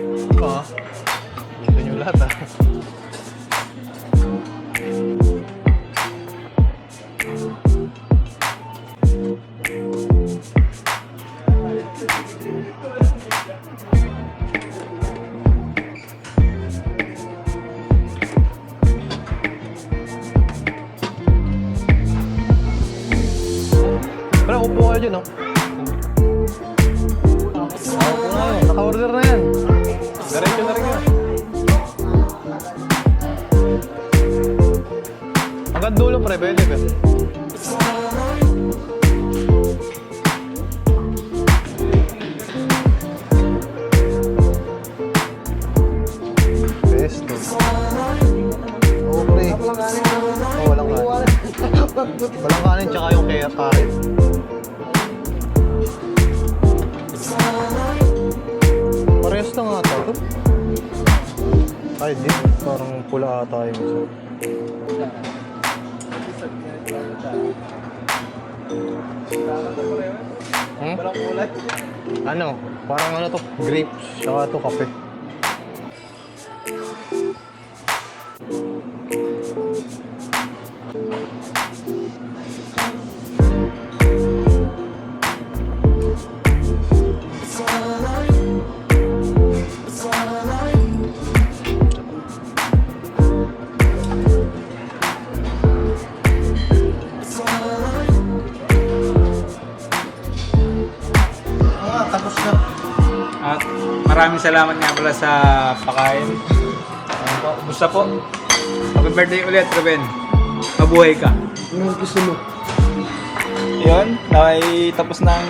Oo. Gusto nyo lahat ah. Pero upo kayo dyan, no? Upo na yun. Naka-order na yan. Diretso na rin yun. Hanggang dulo, pre. Pwede ka. Pesto. Oo, pre. Oo, walang kanin. Walang kanin, tsaka yung kaya kain. Parehas na nga ito. Ay, di. Parang pula ata yung isa. Walang kulay. Ano? Parang ano to? Grapes. Saka to kape. Tapos na. At maraming salamat nga pala sa pakain. Ayan po. Kumusta po? Happy birthday ulit, Ruben. Mabuhay ka. Ano gusto mo? Yun, ay tapos ng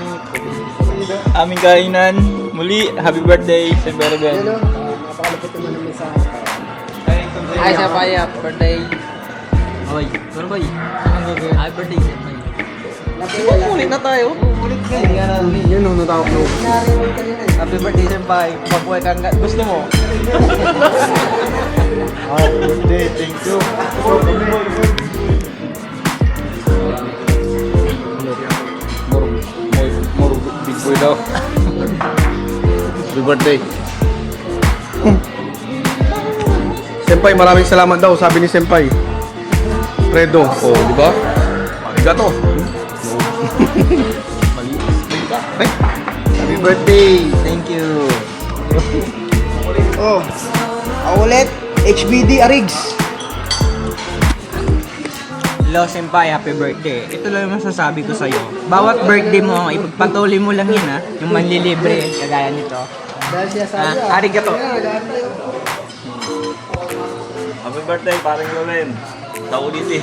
aming kainan. Muli, happy birthday, Sir Ruben. Hello, napakalapit naman naman sa Ay, sa Paya, birthday. Oy, ano ba yun? Happy birthday, Sir Paya. Ulit na tayo. Ulit ka. Yun, no, natawag mo. Happy birthday, Sir Paya. Mabuhay ka hanggang gusto mo. Happy birthday. Thank you. More big boy daw. Happy birthday. Senpai, maraming salamat daw, sabi ni Senpai. Fredo, oh, di ba? Arigato. Ay, Happy birthday. Thank you. Oh, ulit, HBD Arigs. Hello, Senpai. Happy birthday. Ito lang yung masasabi ko sa'yo. Bawat birthday mo, ipagpatuloy mo lang yan, ha? Yung manlilibre, kagaya nito. Arigato. Happy birthday, paring Ruben. Sa ulitin.